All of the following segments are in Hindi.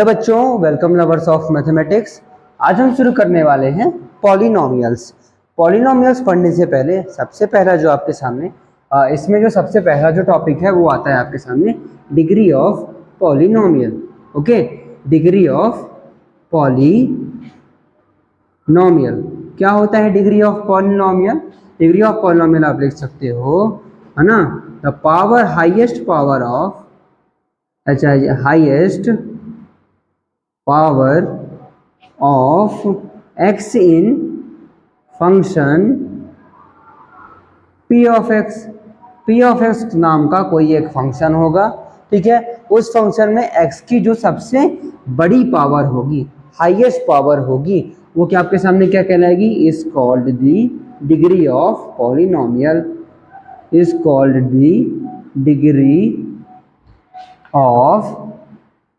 हेलो बच्चों, वेलकम लवर्स ऑफ मैथमेटिक्स। आज हम शुरू करने वाले हैं पॉलिनोमियल्स। पॉलिनोमियल्स पढ़ने से पहले सबसे पहला जो आपके सामने इसमें जो सबसे पहला जो टॉपिक है वो आता है आपके सामने degree of polynomial. Okay, degree of polynomial क्या होता है? Degree of polynomial, degree of polynomial आप लिख सकते हो, है ना, the power highest power of, अच्छा, highest power of x in function p of x। p of x नाम का कोई एक फंक्शन होगा, ठीक है। उस फंक्शन में x की जो सबसे बड़ी पावर होगी, हाईएस्ट पावर होगी, वो क्या आपके सामने क्या कहलाएगी? Is called the degree of polynomial, is called the degree of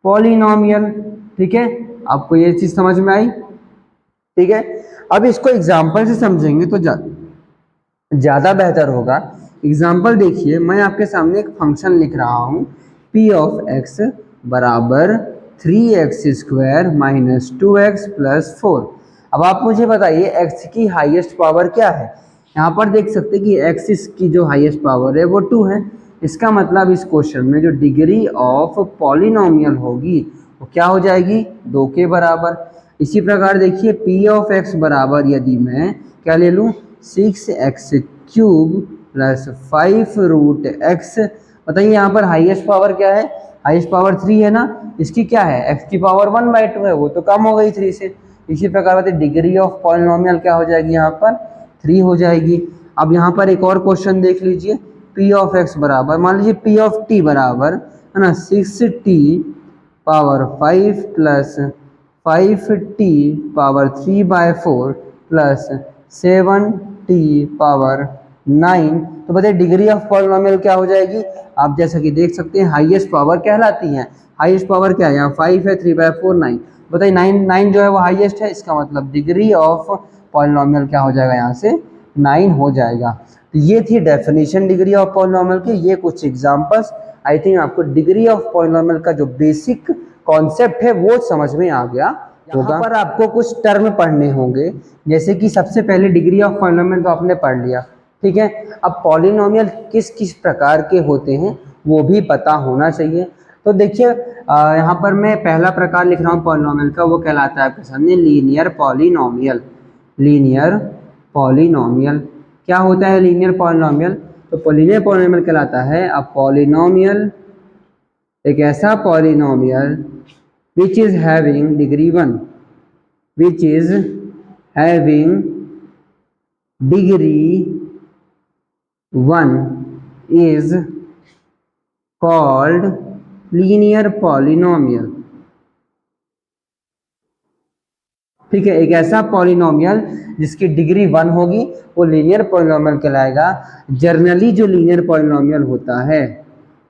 polynomial. ठीक है, आपको ये चीज समझ में आई? ठीक है, अब इसको एग्जांपल से समझेंगे तो ज्यादा बेहतर होगा। एग्जांपल देखिए, मैं आपके सामने एक फंक्शन लिख रहा हूं p ऑफ x बराबर 3x² माइनस 2x प्लस 4। अब आप मुझे बताइए x की हाईएस्ट पावर क्या है? यहाँ पर देख सकते हैं कि x की जो हाईएस्ट पावर है वो 2 है। इसका मतलब इस क्वेश्चन में जो डिग्री ऑफ पॉलिनोमियल होगी वो क्या हो जाएगी? 2 के बराबर। इसी प्रकार देखिए p ऑफ x बराबर, यदि मैं क्या ले लूँ, 6x³ प्लस 5 रूट x। बताइए यहाँ पर हाईएस्ट पावर क्या है? हाईएस्ट पावर 3 है ना, इसकी क्या है? x की पावर 1/2 है, वो तो कम हो गई 3 से। इसी प्रकार बताइए डिग्री ऑफ पॉलिनोमियल क्या हो जाएगी? यहाँ पर 3 हो जाएगी। अब यहाँ पर एक और क्वेश्चन देख लीजिए, p ऑफ x बराबर, मान लीजिए p ऑफ t बराबर, है ना, 6t power 5 plus 5t power 3/4 plus 7t power 9। तो बताइए डिग्री ऑफ पॉलिनोमियल क्या हो जाएगी? आप जैसा कि देख सकते हैं हाईएस्ट पावर कहलाती है। हाईएस्ट पावर क्या है? यहाँ 5 है, 3/4 9। बताइए 9 जो है वो हाईएस्ट है, इसका मतलब डिग्री ऑफ पॉलिनोमियल क्या हो जाएगा? यहाँ से 9 हो जाएगा। तो ये थी डेफिनेशन डिग्री ऑफ पॉलिनोमियल की। ये कुछ एग्जांपल्स, आई थिंक आपको डिग्री ऑफ पॉलिनोमियल का जो बेसिक कॉन्सेप्ट है वो समझ में आ गया होगा। यहाँ पर आपको कुछ टर्म पढ़ने होंगे, जैसे कि सबसे पहले डिग्री ऑफ पॉलिनोमियल तो आपने पढ़ लिया, ठीक है। अब पॉलिनोमियल किस किस प्रकार के होते हैं वो भी पता होना चाहिए। तो देखिए यहाँ पर मैं पहला प्रकार लिख रहा हूँ पॉलिनोमियल का, वो कहलाता है आपके सामने लीनियर पॉलिनोमियल। लीनियर पॉलिनोमियल क्या होता है? लीनियर पॉलिनोमियल, तो लीनियर पॉलिनोमियल कहलाता है अ पॉलिनोमियल, एक ऐसा polynomial which is having degree 1, which is having degree 1 is called linear polynomial। ठीक है, एक ऐसा पॉलिनोमियल जिसकी डिग्री 1 होगी वो लीनियर पॉलिनोमियल कहलाएगा। जर्नली जो लीनियर पॉलिनोमियल होता है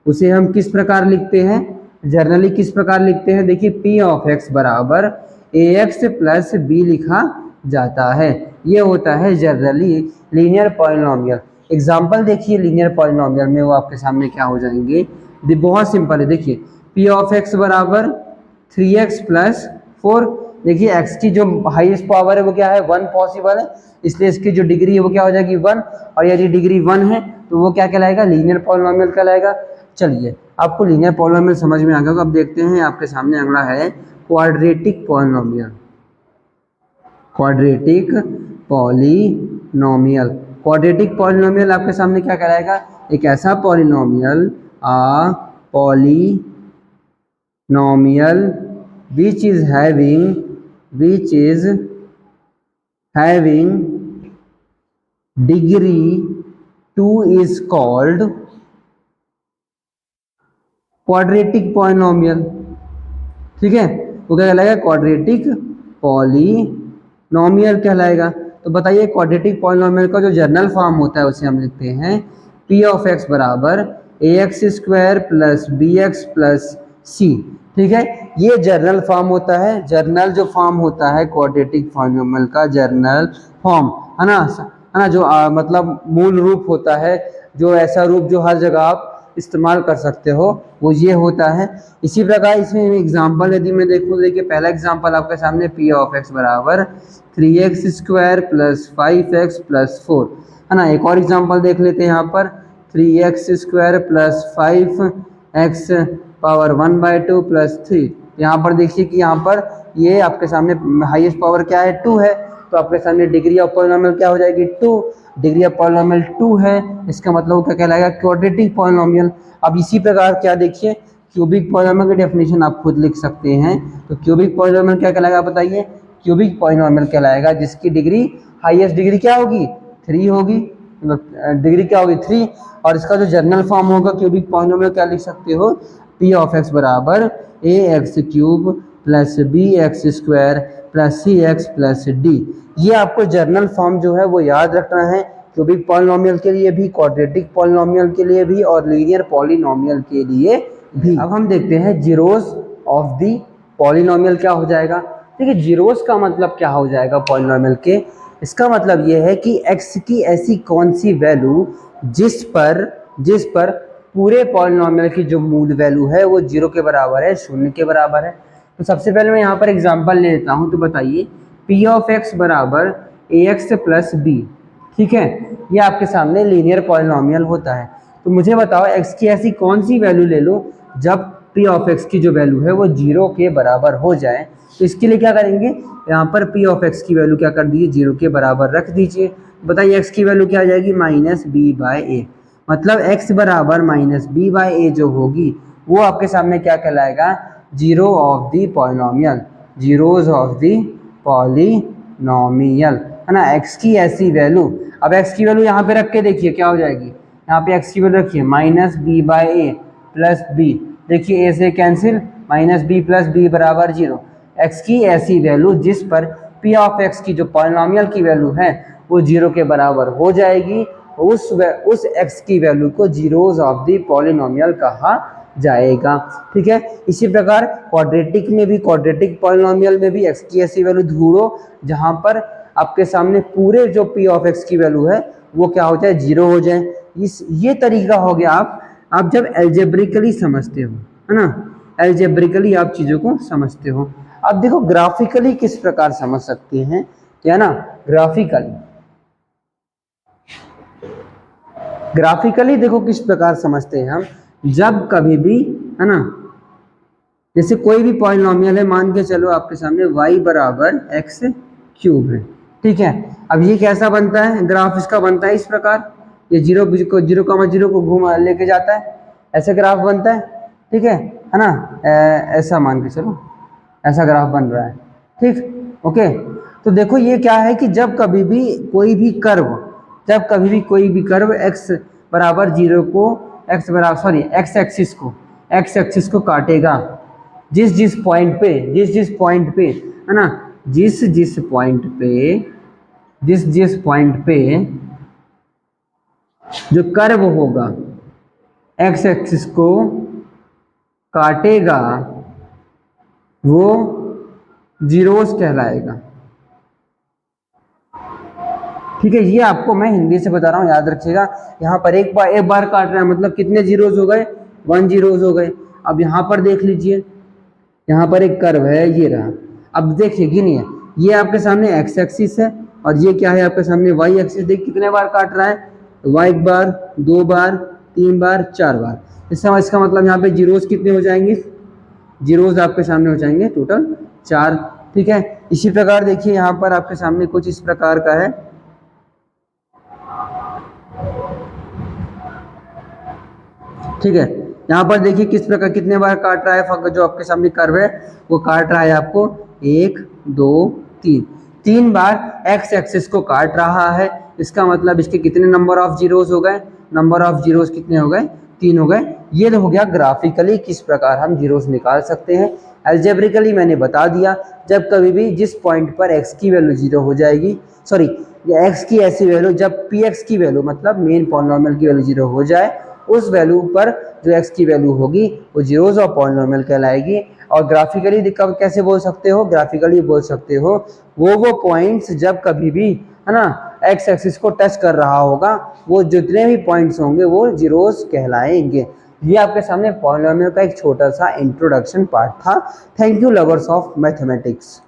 उसे हम किस प्रकार लिखते हैं? जर्नली किस प्रकार लिखते हैं? देखिए p ऑफ x बराबर ax प्लस b लिखा जाता है। ये होता है जर्नली लीनियर पॉलिनोमियल। एग्जाम्पल देखिए लीनियर पॉलिनोमियल में, वो आपके सामने क्या हो जाएंगे? बहुत सिंपल है। देखिए p ऑफ x बराबर 3x प्लस 4। देखिए x की जो हाईएस्ट पावर है वो क्या है? 1 पॉसिबल है, इसलिए इसकी जो डिग्री है वो क्या हो जाएगी? 1। और यदि डिग्री 1 है तो वो क्या कहलाएगा? लीनियर पॉलिनोमियल कहलाएगा। चलिए आपको लीनियर पॉलिनोमियल समझ में आ गया। अब देखते हैं आपके सामने अगला है quadratic polynomial. Quadratic polynomial, quadratic polynomial आपके सामने क्या कहलाएगा? एक ऐसा polynomial, a polynomial which is having degree 2 is called quadratic polynomial. ठीक है, वो क्या कहलाएगा? क्वाड्रेटिक पॉलिनोमियल कहलाएगा। तो बताइए क्वाड्रेटिक पॉलिनोमियल का जो जनरल फॉर्म होता है उसे हम लिखते हैं p ऑफ x बराबर ax² plus bx plus c। ठीक है, ये जर्नल फॉर्म होता है। जर्नल जो फॉर्म होता है क्वाड्रेटिक पॉलिनोमियल का, जर्नल फॉर्म, है ना, जो मतलब मूल रूप होता है, जो ऐसा रूप जो हर जगह आप इस्तेमाल कर सकते हो वो ये होता है। इसी प्रकार इसमें एग्जांपल यदि मैं देखूँ, देखिए पहला एग्जांपल आपके सामने पी ऑफ एक्स बराबर 3x² प्लस 5x प्लस 4 है ना। एक और एग्जांपल देख लेते हैं यहाँ पर 3x² plus 5x power 1/2 plus 3। यहाँ पर देखिए कि यहाँ पर ये आपके सामने हाईएस्ट पावर क्या है 2 है, तो आपके सामने डिग्री ऑफ पॉलिनोमियल क्या हो जाएगी 2। डिग्री ऑफ पॉलिनोमियल 2 है, इसका मतलब क्या कहलाएगा क्वाड्रेटिक पॉलिनोमियल। अब इसी प्रकार क्या देखिए क्यूबिक पॉलिनोमियल की डेफिनेशन आप खुद लिख सकते हैं। तो क्यूबिक पॉलिनोमियल क्या कहलाएगा बताइए, क्यूबिक पॉलिनोमियल कहलाएगा जिसकी डिग्री हाईएस्ट डिग्री क्या होगी 3 होगी, डिग्री क्या होगी 3। और इसका जो जनरल फॉर्म होगा क्यूबिक पॉलिनोमियल क्या लिख सकते हो, पी ऑफ एक्स बराबर ax³ plus bx² plus cx plus d। ये आपको जर्नल फॉर्म जो है वो याद रखना है क्यूबिक पॉलिनोमियल के लिए भी, क्वाड्रेटिक पॉलिनोमियल के लिए भी और लीनियर पॉलिनोमियल के लिए भी। अब हम देखते हैं जीरोस ऑफ द पॉलिनोमियल क्या हो जाएगा। देखिए जीरोस का मतलब क्या हो जाएगा पॉलिनोमियल के, इसका मतलब ये है कि x की ऐसी कौन सी वैल्यू जिस पर पूरे पॉलिनोमियल की जो मूल वैल्यू है वो 0 के बराबर है, 0 के बराबर है। तो सबसे पहले मैं यहाँ पर एग्जांपल ले लेता हूँ। तो बताइए पी ऑफ एक्स बराबर ax प्लस b, ठीक है, ये आपके सामने लीनियर पॉलिनोमियल होता है। तो मुझे बताओ x की ऐसी कौन सी वैल्यू ले लो जब पी ऑफ एक्स की जो वैल्यू है वो 0 के बराबर हो जाए। तो इसके लिए क्या करेंगे, यहाँ पर पी ऑफ एक्स की वैल्यू क्या कर दीजिए 0 के बराबर रख दीजिए। बताइए x की वैल्यू क्या आ जाएगी -b/a, मतलब x बराबर -b/a जो होगी वो आपके सामने क्या कहलाएगा, zero of the polynomial, zeros of the polynomial है ना। x की ऐसी वैल्यू, अब x की वैल्यू यहाँ पे रख के देखिए क्या हो जाएगी, यहाँ पे x की वैल्यू रखिए -b/a प्लस b, देखिए a से कैंसिल, -b प्लस b बराबर 0। x की ऐसी वैल्यू जिस पर p ऑफ x की जो पॉलिनोमियल की वैल्यू है वो 0 के बराबर हो जाएगी, उस x की वैल्यू को जीरोज ऑफ द पॉलिनोमियल कहा जाएगा, ठीक है। इसी प्रकार क्वाड्रेटिक में भी, क्वाड्रेटिक पॉलिनोमियल में भी x की ऐसी वैल्यू ढूंढो जहां पर आपके सामने पूरे जो p ऑफ x की वैल्यू है वो क्या हो जाए 0 हो जाए। ये तरीका हो गया आप जब एल्जेब्रिकली समझते हो, है ना, एल्जेब्रिकली आप चीजों को समझते हो। अब देखो ग्राफिकली किस प्रकार समझ सकते हैं, क्या ना, ग्राफिकली देखो किस प्रकार समझते हैं हम, जब कभी भी, है ना, जैसे कोई भी पॉलिनोमियल है, मान के चलो आपके सामने y बराबर x³ है, ठीक है। अब ये कैसा बनता है, ग्राफ इसका बनता है इस प्रकार, ये 0,0 को घुमा लेके जाता है, ऐसे ग्राफ बनता है, ठीक है ना। ऐसा मान के चलो ऐसा ग्राफ बन रहा है, ठीक, ओके। तो देखो ये क्या है कि जब कभी भी कोई भी कर्व x बराबर 0 को x एक्सिस को काटेगा, जिस पॉइंट पे है ना, जिस पॉइंट पे जो कर्व होगा x एक्सिस को काटेगा वो जीरोस कहलाएगा, ठीक है। ये आपको मैं हिंदी से बता रहा हूँ, याद रखिएगा। यहाँ पर एक बार काट रहा है मतलब कितने जीरोस हो गए, 1 जीरोस हो गए। अब यहाँ पर देख लीजिए, यहाँ पर एक कर्व है, ये रहा। अब देखिए गिनिए, ये आपके सामने x एक्सिस है और ये क्या है आपके सामने y एक्सिस। देख कितने बार काट रहा है, y 1 बार, 2 बार, 3 बार, 4 बार। इसका मतलब यहाँ पे जीरोस कितने हो जाएंगे, जीरोस आपके सामने हो जाएंगे टोटल 4, ठीक है। इसी प्रकार देखिए यहाँ पर आपके सामने कुछ इस प्रकार का है, ठीक है। यहाँ पर देखिए किस प्रकार कितने बार काट रहा है, जो आपके सामने कर्व है वो काट रहा है आपको 1 2 3 बार x एक्सिस को काट रहा है। इसका मतलब इसके कितने नंबर ऑफ जीरोस हो गए, नंबर ऑफ जीरोस कितने हो गए, 3 हो गए। ये हो गया ग्राफिकली किस प्रकार हम जीरोस निकाल सकते हैं। एल्जेब्रिकली मैंने बता दिया, जब कभी भी जिस पॉइंट पर x की वैल्यू 0 हो जाएगी, सॉरी x की ऐसी वैल्यू जब px की वैल्यू मतलब मेन पॉलिनोमियल की वैल्यू 0 हो जाए, उस वैल्यू पर जो x की वैल्यू होगी वो जीरोस ऑफ पॉलिनोमियल कहलाएगी। और ग्राफिकली कैसे बोल सकते हो, ग्राफिकली बोल सकते हो वो पॉइंट्स जब कभी भी, है ना, एक्स एक्सिस को टच कर रहा होगा वो जितने भी पॉइंट्स होंगे वो जीरोस कहलाएंगे। ये आपके सामने पॉलिनोमियल का एक छोटा सा इंट्रोडक्शन पार्ट था। Thank you lovers of mathematics.